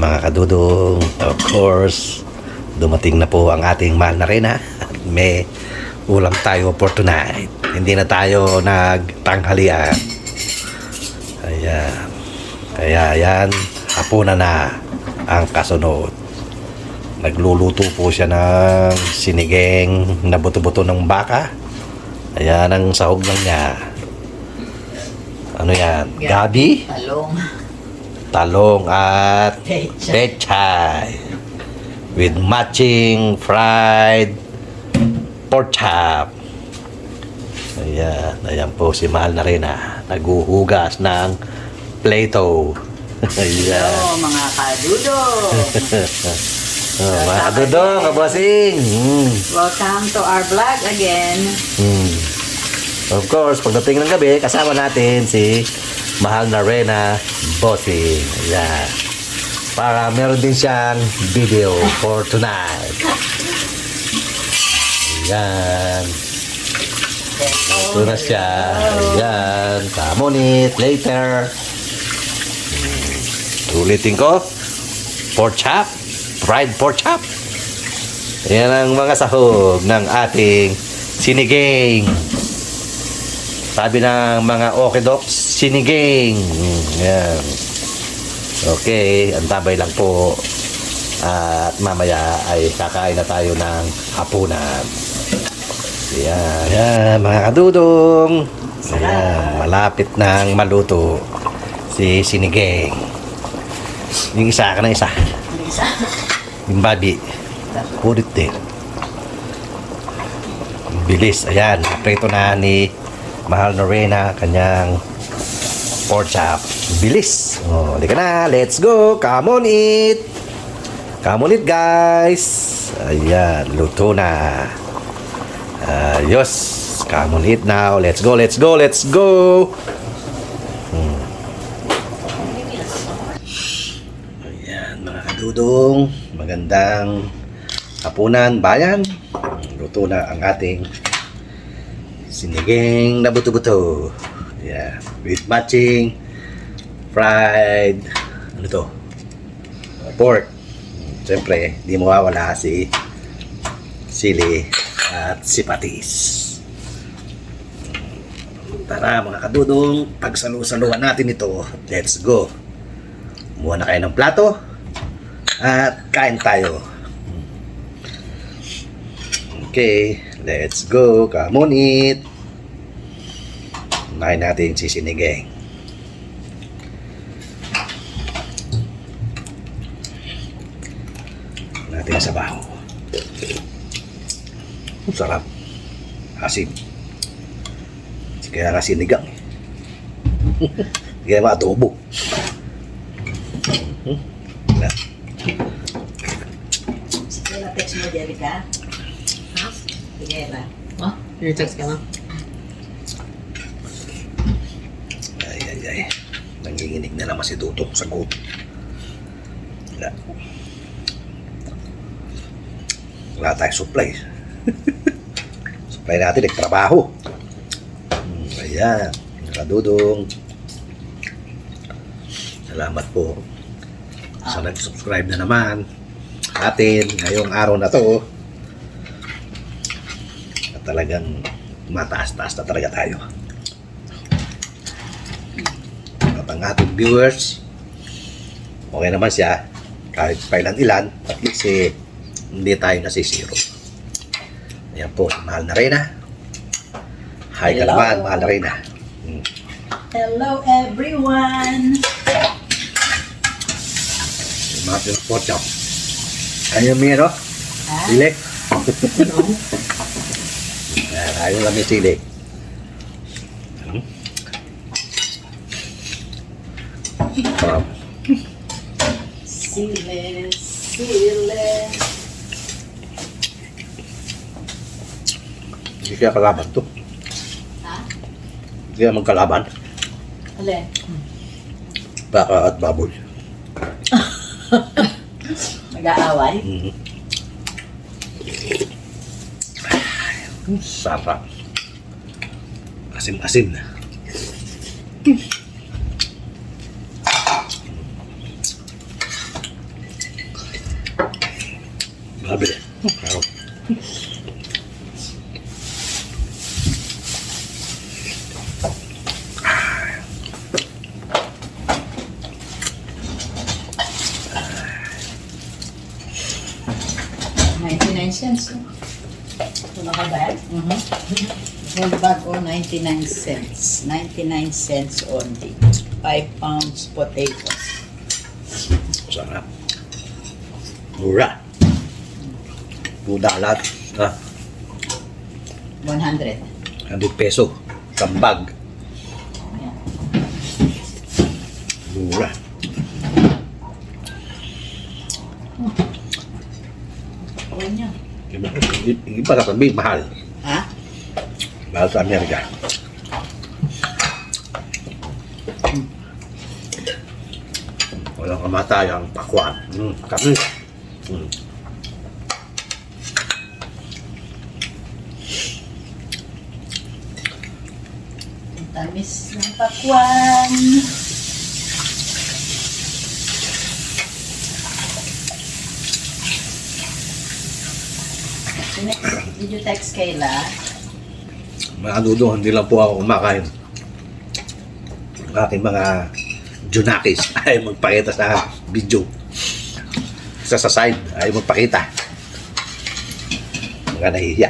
mga kadudong, of course, dumating na po ang ating mahal na reyna at may ulam tayo for tonight. Hindi na tayo nagtanghalian. Ayan. Kaya yan, hapunan na ang kasunod. Nagluluto po siya ng sinigeng na buto-buto ng baka. Ayan ang sahog lang niya. Ano yan? Gabi? Talong at pechay. With matching fried pork chop. Ayan. Ayan po si mahal na reyna. Naguhugas ng plato. Ayan. Hello mga kadudong. Mga kadudong, kabasing. Welcome to our vlog again. Of course, pagdating ng gabi, kasama natin si mahal na reyna, Bossing. Ayan. Para meron din siyang video for tonight. Ayan. Ito na siya. Ayan. Come on it later. Ulitin ko. Pork chop. Fried pork chop. Ayan ang mga sahog ng ating sinigeng. Sabi ng mga okidoks, sinigeng. Ayan. Okay, antabay lang po. At mamaya ay kakain na tayo ng hapunan. Ayan, ayan mga kadudong. Ayan, malapit nang maluto si sinigeng. Yung isa ka na isa. Yung babi. Purit din. Bilis. Ayan, preto na ni mahal na reyna kanyang pork chop. Bilis. Oh, di ka na. Let's go. Come on eat. Come on eat guys. Ayan, luto na. Ayos. Come on eat now. Let's go, let's go, let's go. Ayan, mga kadudong. Magandang hapunan, bayan. Luto na ang ating sinigeng na buto-buto. Yeah, with matching fried ano to? Pork. Siyempre, di mawawala si sili at si patis. Tara mga kadudong, pagsalu-saluhan natin ito. Let's go. Kumuha na kayo ng plato at kain tayo. Okay, let's go. Come on eat. Kumain natin si sinigeng. Natin sa baho. Sarap. Asim. Kaya nga sinigang. Kaya ma-adobo. Sige na text mo, Jerica. Ha? Sige na. Oh, text ka na. Ay. Nanginginig na naman si Tutong sa gut. Wala tayong supply. Supply natin, nagtrabaho. Ayan, kadudong. Salamat po sa nag-subscribe na naman atin ngayong araw na to. At talagang mataas-taas na talaga tayo. At ang ating viewers, okay naman siya. Kahit pailan-ilan, at least hindi tayo nasisiro. Ayan po, mahal na reyna. Hi ka naman, mahal na reyna. Hello everyone. Mga pork chop. Ayaw mo yan, no? Sili. Ayaw lang yung sili. Sile. Hindi kaya kalaban to. Ha? Hindi kaya magkalaban. Alin? Baka at baboy. Nag-aaway? Sarap. Asim-asim na. Grabe. Wow. $0.99. No? Wala ka ba yan? Whole bag o 99 cents. 99 cents only. 5 pounds potatoes. Sarap. Mura. $2. Ah, 100. 100 peso. Kambag. Ayan. Mura. Okay niya. Iba sasabihin, mahal. Ha? Mahal sa Amerika. Walang kamatayang pakwan. Kasi, Ang tamis ng pakwan. Did you text Kayla? mga dudong, hindi lang po ako kumakain. Ang aking mga junakis ay magpakita sa video. Sa side ay magpakita. Mga nahihiya.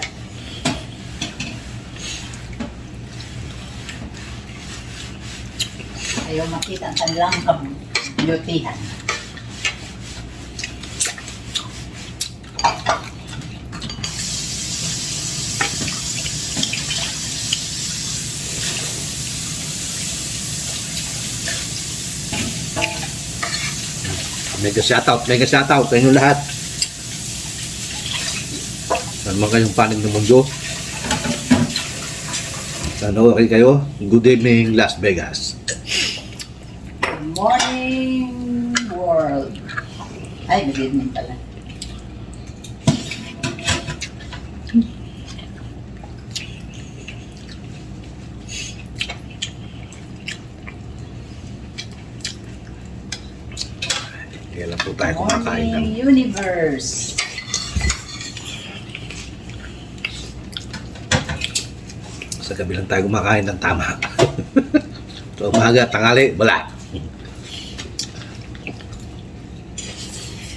Ayaw makita ang kanilang kabutihan. Mega shoutout sa inyo lahat. Saan man kayong panig ng mundo. Sana okay kayo. Good evening, Las Vegas. Good morning, world. Ay, good evening pala. Kaya lang po tayo kumakain ng Morning, universe. sa gabi lang tayo kumakain ng tama. So umaga, tanghali, wala.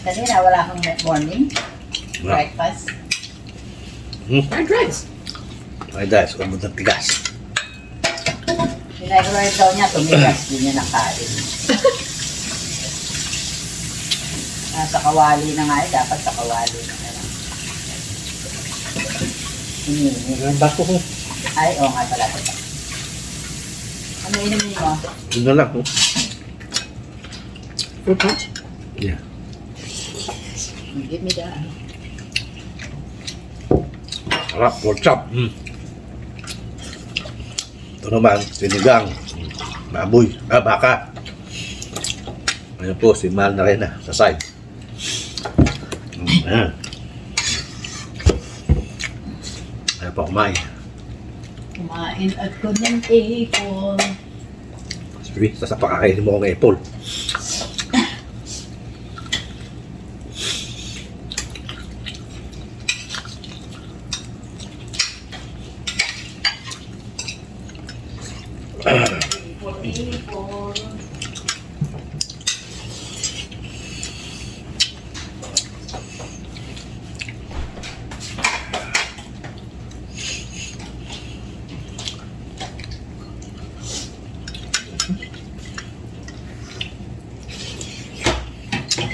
Kasi na wala kang morning Wala. breakfast. Fried rice. Fried rice, umod ng tigas. Pinag-order daw niya, tumigas din niya nakain. Nasa kawali na nga eh, dapat sa kawali na lang. Hinihintay. Bako ko. Ay, oo nga pala ito. Ano inumin mo? Yun na lang. Fruit punch? Yeah. Give me that. Sarap, pork chop. Ito naman, sinigang. Baboy, baka. Ayan po, si Mal na rin sa side. Ayan. Ayan pa kumain. Kumain ako ng apple. Sige, sasa pakakainin mo akong apple. Apple.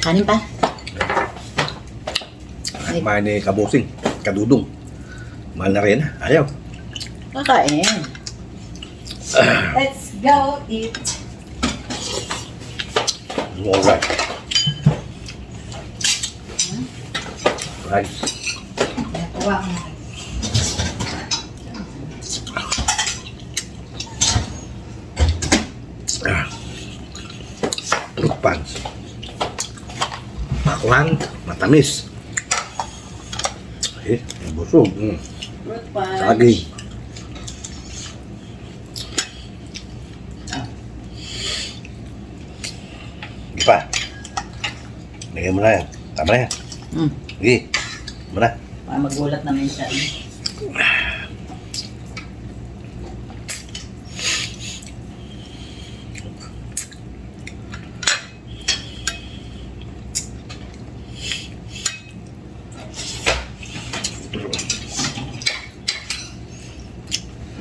Kanin pa? Kumain ni Kabusing, Kadudong. Mahal na rin. Ayaw. Kakain. Let's go eat. Alright. Rice. Nakuha ko. Fruit punch. Pakwan, matamis. Eh, busog. Fruit punch. Saging. Di pa. Lagyan mo na yan. Tama na yan. Mm. Sige. Muna. Para magulat na minsan.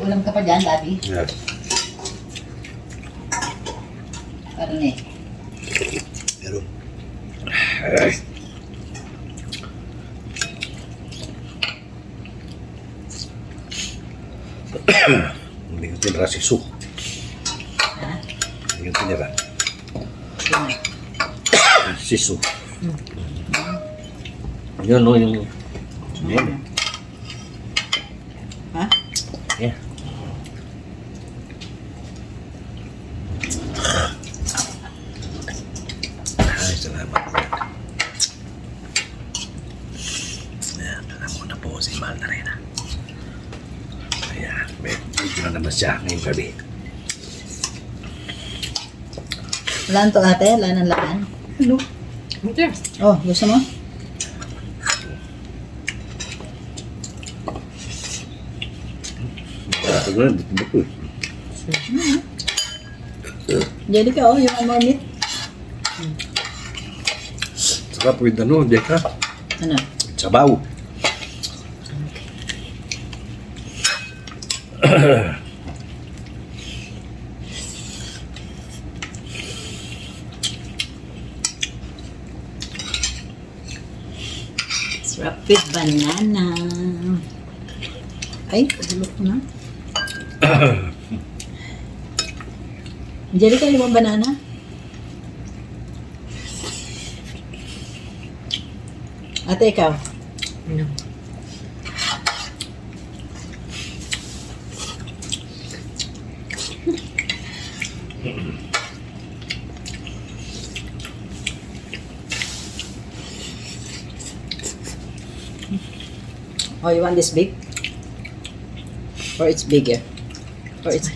Ulam ka pa dyan, Daddy? Yan. Karne. Pero, ay. Hindi ko tinira si Su. Ha? Hindi ko tinira. Sino? Si Su. Yun, no, yung... Yan. Ha? Yeah. Ay, salamat. Ayan, alam mo na po si Mahal na rin. Ayan, medyo na naman siya ngayong gabi. Wala to ate? Wala nang lakan? Ano? Ito. Oh, gusto mo? Ito ko na, dito ko. Jelly ka, oh, yung amormit. Sarap po yung ano, Deka. Ano? Sabaw. Sarap with banana. Ay, pagulok ko na. Jelly ka, yung banana? Ate, ikaw? Ano? Oh, you want this big? Or it's bigger? Or it's...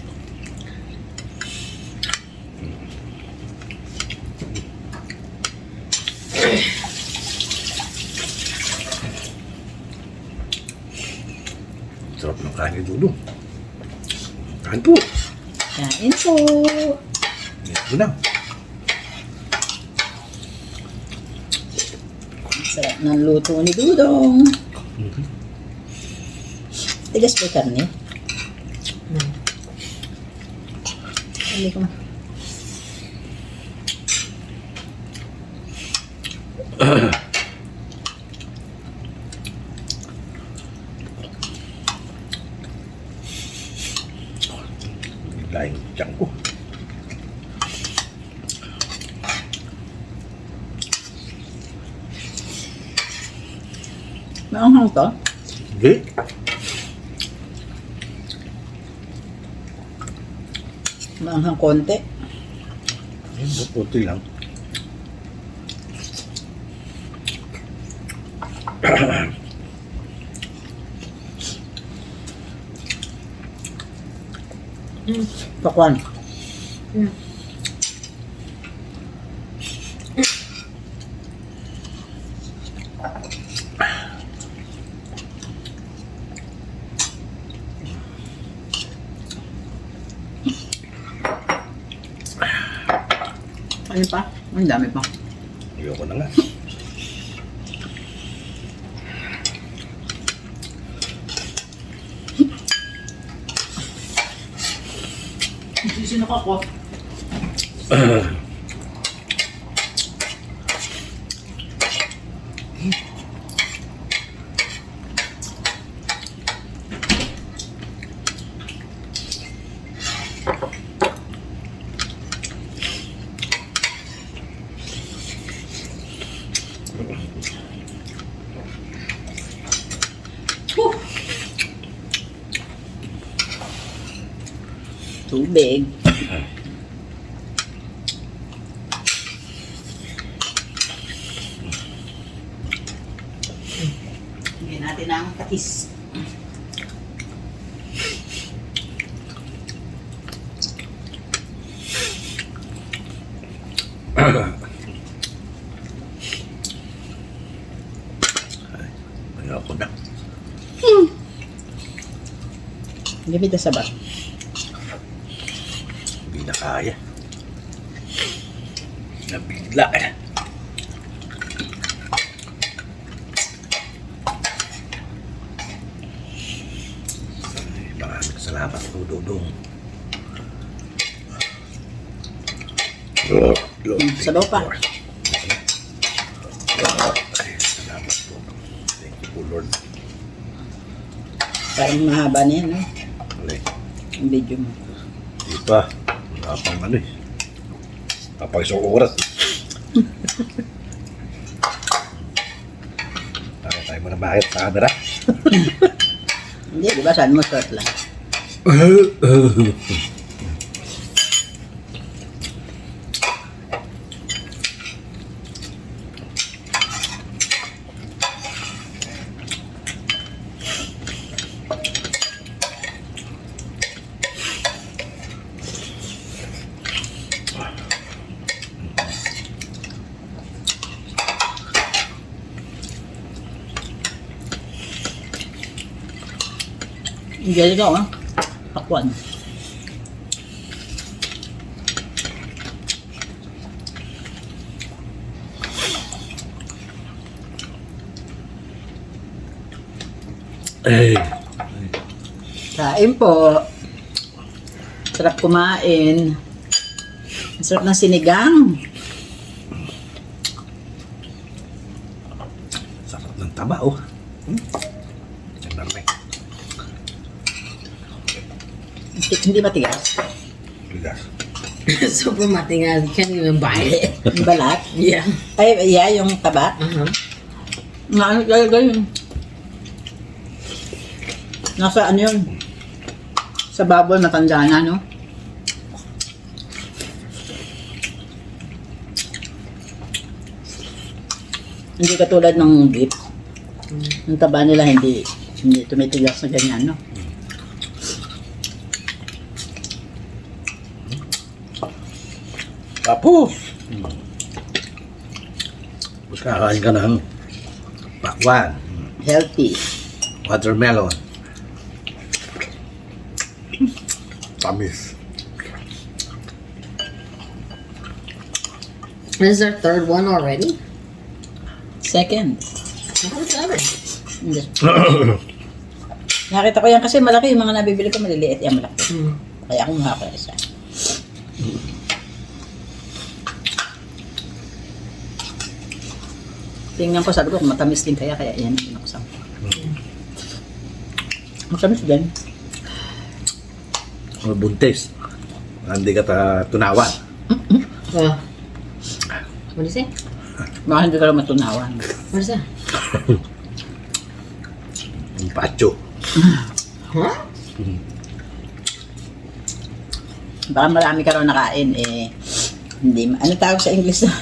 Sarap ng kain ni Dudu. Kain po. Kain po! Ito na. Sarap ng luto ni Dudong. Tigas ba yung karne? Ano? Hindi ko ma... Laing tiyang ko. Maanghang to? Hindi. Maanghang konti. Ayun, puti lang. Pakwan. Ano? Ano pa? Ang dami pa. Ayoko na nga. Sino ka ko? Tubig. Hingin natin ang patis. Ayaw Give me the sabat. Hindi na kaya. Nabigla eh. Ay, maraming salamat po, Dudong. Lord, Sabaw pa. Ay, salamat po. Thank you po, Lord. Parang mahaba na yan, no? Alay, Ang video mo. di pa. Wala pang ano eh. Kapag isang oras. Bakit tayo mo na bakit sa camera? Hindi, di ba? Saan mo short lang? Hindi ka, ah. Pakwan. Eh, Kain po. Sarap kumain. Ang sarap ng sinigang. sarap ng taba oh. Diyan na rin. Hindi matigas. Bigas. Super matingal. You can't even buy it. Yung balat. Yeah. Ay, yeah, yung taba. Uh-huh. Ano talaga yun? Nasa ano yun? Sa baboy, matanda na, no? Hindi katulad ng beef. Yung taba nila hindi tumitigas na ganyan, no? Tapos. Tapos kakain ka ng pakwan, Healthy. watermelon. Tamis. This is our third one already? Second. What's that? Hindi. Nakita ko yan kasi malaki. Yung mga nabibili ko maliliit. Yan malaki. Kaya ako nga ako isa. Tingnan ko, sabi ko, kung matamis din kaya yan yung binuksan ko. Matamis din. Buntis. Hindi ka tunawan. What do you say? Baka hindi ka lang matunawan. What is that? Yung pacho. Huh? Baka marami ka raw nakain, eh. Hindi, ano tawag sa English na?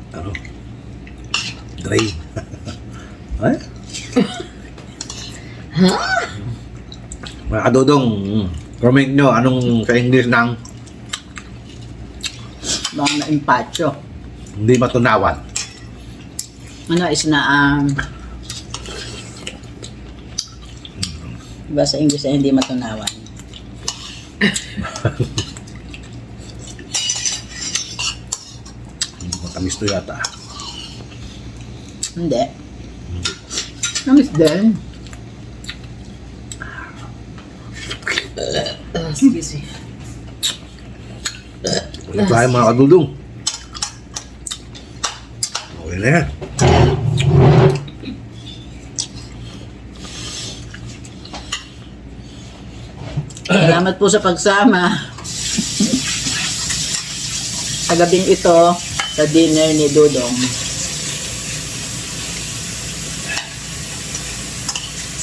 Ano? Drain. Ay? Huh? Mga kadodong, comment nyo anong sa English ng Baka na-impacho. hindi matunawan. Ano is na, diba sa English ay hindi matunawan? Hindi matamis to yata. Hindi. Namis din. Excuse me. Wala tayo mga kadudong. Okay na yan. Salamat po sa pagsama. Sa gabing ito, sa dinner ni Dudong.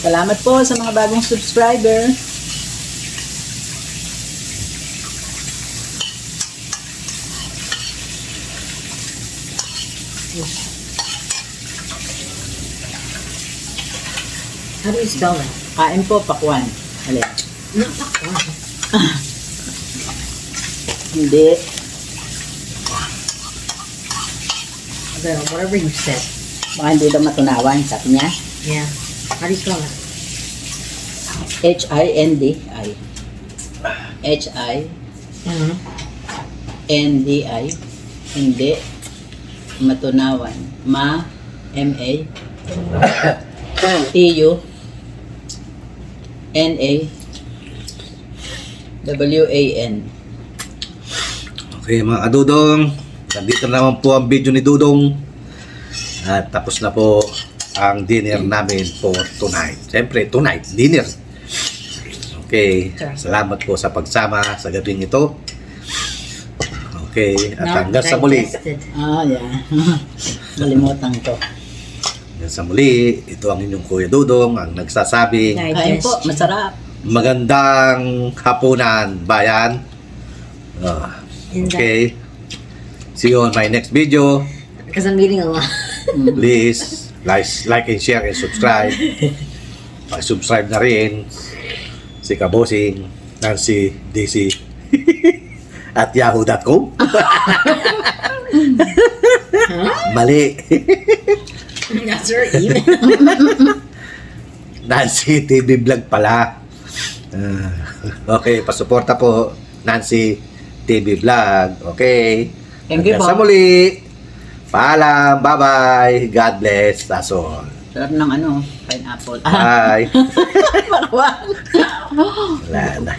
Salamat po sa mga bagong subscriber. How do you spell that? Kain po, pakwan. Halip. Not pakwan. Hindi. Whatever you said. Baka hindi daw matunawan, sabi niya. Yeah. How do you spell it? H-I-N-D-I. H-I-N-D-I. Hindi. Matunawan. Ma. M-A. T-U. N-A. W-A-N. Okay mga kadudong, nandito na naman po ang video ni Dudong. At tapos na po ang dinner namin for tonight. Siyempre, tonight, dinner. Okay, salamat po sa pagsama sa gabing ito. Okay, at hanggang sa muli. Digested. Ah, yeah. Malimutan ko. Hanggang sa muli, ito ang inyong Kuya Dudong, ang nagsasabing Kain po, masarap. magandang hapunan, bayan. Okay, see you on my next video. Because I'm eating a lot. Please like and share and subscribe. Pag-subscribe na rin si Kabosing, Nancy, DC at yahoo.com. Mali. That's her email. Nancy TV Vlog pala. Okay, pasuporta po Nancy TV Vlog. Okay. Thank you Hanggang po. sa muli. Paalam. Bye-bye. God bless. That's all. Sarap ng pineapple. Bye. Parang Wala na.